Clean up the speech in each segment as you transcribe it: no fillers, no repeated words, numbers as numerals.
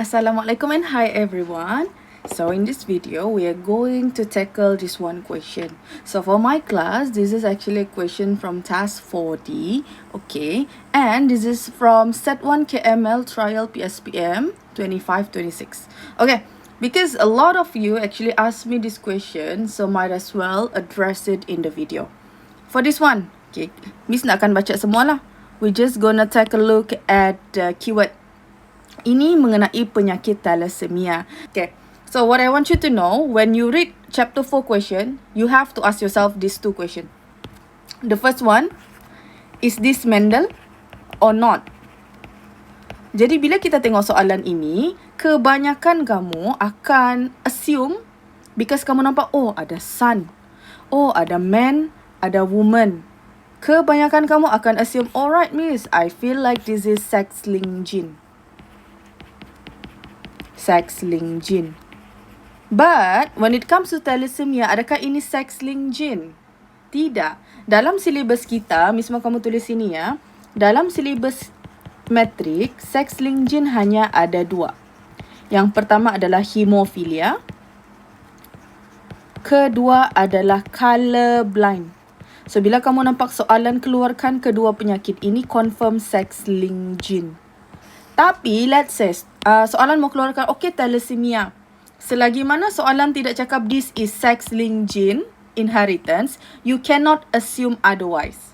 Assalamualaikum and hi everyone. So in this video, we are going to tackle this one question. So for my class, this is actually a question from task 40. Okay. And this is from set 1 KML trial PSPM 25-26. Okay. Because a lot of you actually asked me this question, so might as well address it in the video. For this one, okay, Miss nak akan baca semua lah. We're just gonna take a look at the keyword. Ini mengenai penyakit thalassemia. Okay, so what I want you to know, when you read chapter 4 question, you have to ask yourself these two questions. The first one, is this Mendel or not? Jadi bila kita tengok soalan ini, kebanyakan kamu akan assume, because kamu nampak, oh ada son, oh ada man, ada woman. Kebanyakan kamu akan assume, alright miss, I feel like this is sex-linked gene. Sex-linked gene. But when it comes to thalassemia, adakah ini sex-linked gene? Tidak. Dalam silibus kita, Miss mau kamu tulis sini ya. Dalam silibus metrik, sex-linked gene hanya ada dua. Yang pertama adalah hemofilia. Kedua adalah colorblind. So bila kamu nampak soalan keluarkan kedua penyakit ini, confirm sex-linked gene. Tapi let's say soalan mau keluarkan okay thalassemia. Selagi mana soalan tidak cakap this is sex-linked gene inheritance, you cannot assume otherwise.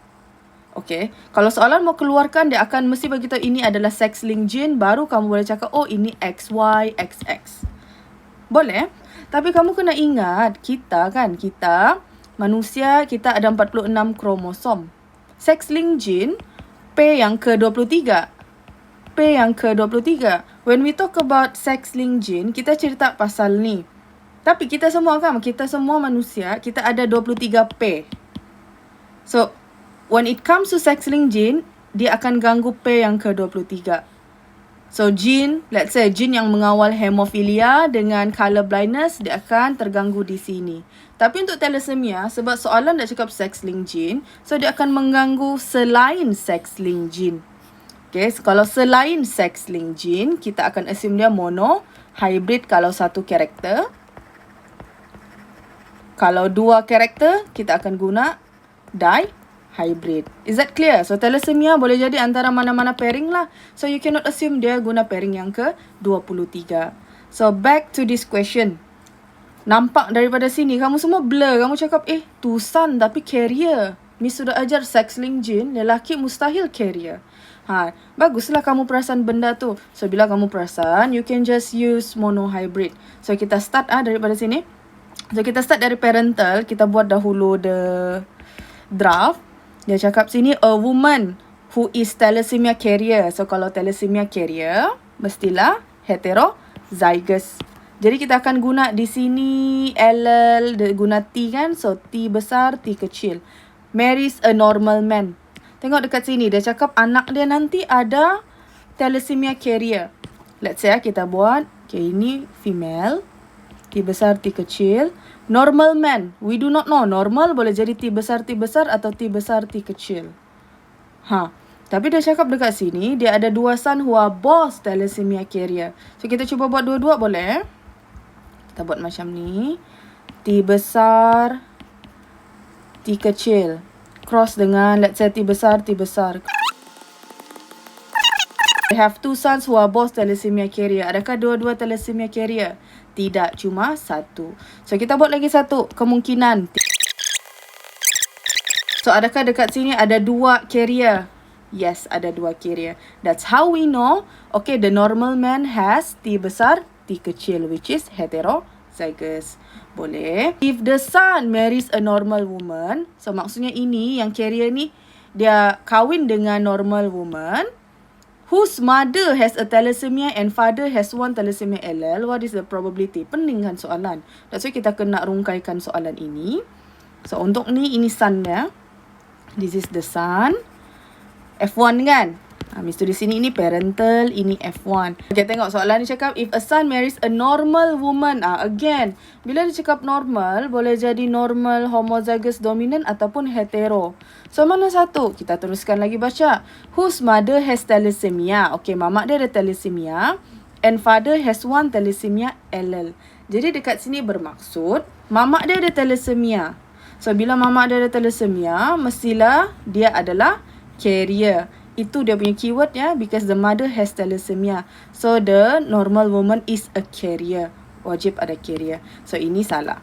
Okay, kalau soalan mau keluarkan, dia akan mesti beritahu ini adalah sex-linked gene, baru kamu boleh cakap oh ini XY, XX. Boleh? Tapi kamu kena ingat, kita manusia, kita ada 46 kromosom. Sex-linked gene, P yang ke-23. P yang ke-23. When we talk about sex-linked gene, kita cerita pasal ni. Tapi kita semua manusia, kita ada 23 P. So, when it comes to sex-linked gene, dia akan ganggu P yang ke-23. So, gene, let's say gene yang mengawal hemofilia dengan color blindness, dia akan terganggu di sini. Tapi untuk thalassemia, sebab soalan dah cakap sex-linked gene, so dia akan mengganggu selain sex-linked gene. Okay, so kalau selain sex-linked gene, kita akan assume dia mono, hybrid kalau satu karakter. Kalau dua karakter, kita akan guna di-hybrid. Is that clear? So, thalassemia boleh jadi antara mana-mana pairing lah. So, you cannot assume dia guna pairing yang ke-23. So, back to this question. Nampak daripada sini, kamu semua blur. Kamu cakap, tusan tapi carrier. Miss sudah ajar sex-linked gene, lelaki mustahil carrier. Baguslah kamu perasan benda tu. So, bila kamu perasan, you can just use monohybrid. So, kita start daripada sini. So, kita start dari parental. Kita buat dahulu the draft. Dia cakap sini, a woman who is thalassemia carrier. So, kalau thalassemia carrier, mestilah heterozygous. Jadi, kita akan guna di sini allele, guna T kan. So, T besar, T kecil. Marries a normal man. Tengok dekat sini, dia cakap anak dia nanti ada thalassemia carrier. Let's say kita buat, ini female, T besar, T kecil. Normal man, we do not know. Normal boleh jadi T besar atau T besar, T kecil. Tapi dia cakap dekat sini, dia ada dua son who are both thalassemia carrier. So, kita cuba buat dua-dua boleh? Kita buat macam ni. T besar, T kecil. Cross dengan, let's say, T besar. They have two sons who are both thalassemia carrier. Adakah dua-dua thalassemia carrier? Tidak, cuma satu. So, kita buat lagi satu kemungkinan. So, adakah dekat sini ada dua carrier? Yes, ada dua carrier. That's how we know, okay, the normal man has T besar, T kecil, which is heterozygous. Boleh. If the son marries a normal woman, so maksudnya ini, yang carrier ni, dia kahwin dengan normal woman, whose mother has a thalassemia and father has one thalassemia allele, what is the probability? Pening kan soalan. That's why kita kena rungkaikan soalan ini. So, untuk ni, ini son dia. This is the son. F1 kan? Miss tulis sini, ini parental, ini F1. Okay, tengok soalan ni cakap, if a son marries a normal woman. Again, bila dia cakap normal, boleh jadi normal, homozygous dominant ataupun hetero. So, mana satu? Kita teruskan lagi baca. Whose mother has thalassemia? Okay, mamak dia ada thalassemia. And father has one thalassemia allele. Jadi dekat sini bermaksud mamak dia ada thalassemia. So bila mamak dia ada thalassemia, mestilah dia adalah carrier. Itu dia punya keyword ya, because the mother has thalassemia. So the normal woman is a carrier. Wajib ada carrier. So ini salah.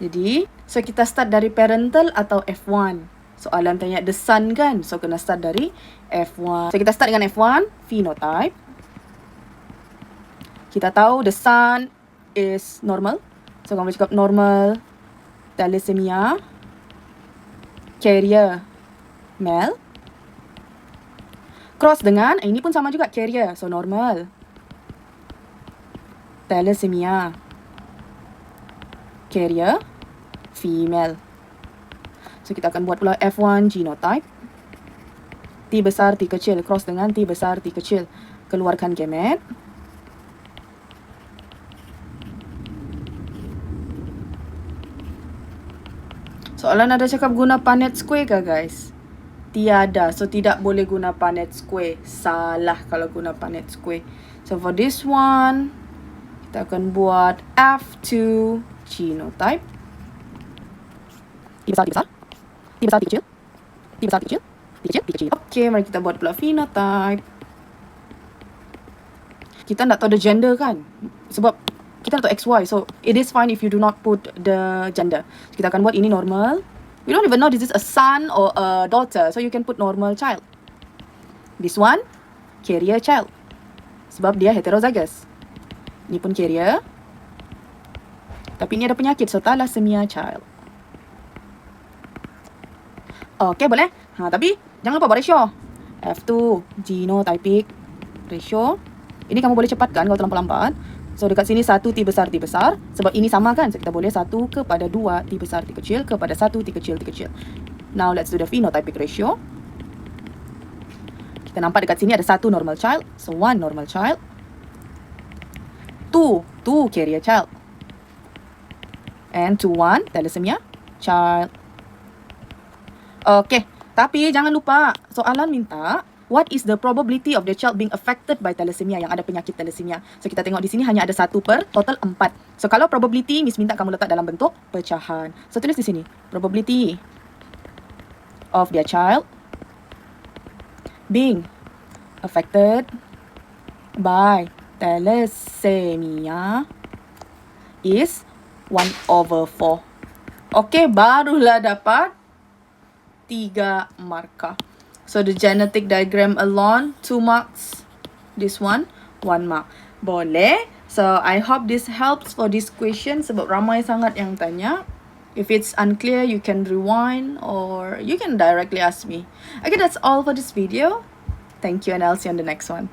Jadi, so kita start dari parental atau F1. Soalan tanya the son kan. So kena start dari F1. So kita start dengan F1, phenotype. Kita tahu the son is normal. So kamu cakap normal, thalassemia, carrier, male. Cross dengan, ini pun sama juga, carrier. So normal, thalassemia, carrier, female. So kita akan buat pula F1 genotype. T besar, T kecil. Cross dengan T besar, T kecil. Keluarkan gamet. Soalan ada cakap guna Punnett square ke guys? Tiada. So tidak boleh guna Punnett square. Salah kalau guna Punnett square. So for this one, kita akan buat F2 genotype. T besar, T besar. T besar, T kecil. T besar, T kecil. T kecil, T kecil. Okay, mari kita buat pula phenotype. Kita tak tahu the gender kan? Sebab kita tak tahu XY. So, it is fine if you do not put the gender. So, kita akan buat ini normal. We don't even know this is a son or a daughter. So, you can put normal child. This one, carrier child. Sebab dia heterozygous. Ini pun carrier. Tapi ini ada penyakit. So, thalassemia child. Okay, boleh? Tapi jangan lupa buat ratio. F2, genotypic ratio. Ini kamu boleh cepatkan kalau terlampau lambat. So, dekat sini 1 T besar, T besar. Sebab ini sama kan? So, kita boleh 1 kepada 2 T besar, T kecil kepada 1 T kecil, T kecil. Now, let's do the phenotypic ratio. Kita nampak dekat sini ada 1 normal child. So, 1 normal child. 2 carrier child. And 2, 1 thalassemia child. Okay, tapi jangan lupa soalan minta what is the probability of the child being affected by thalassemia, yang ada penyakit thalassemia. So kita tengok di sini hanya ada 1 per total 4. So kalau probability, Miss minta kamu letak dalam bentuk pecahan. So tulis di sini probability of their child being affected by thalassemia is 1/4. Okay, barulah dapat 3 markah. So the genetic diagram alone 2 marks. This one 1 mark. Boleh. So I hope this helps for this question sebab ramai sangat yang tanya. If it's unclear, you can rewind or you can directly ask me. Okay, that's all for this video. Thank you and I'll see you on the next one.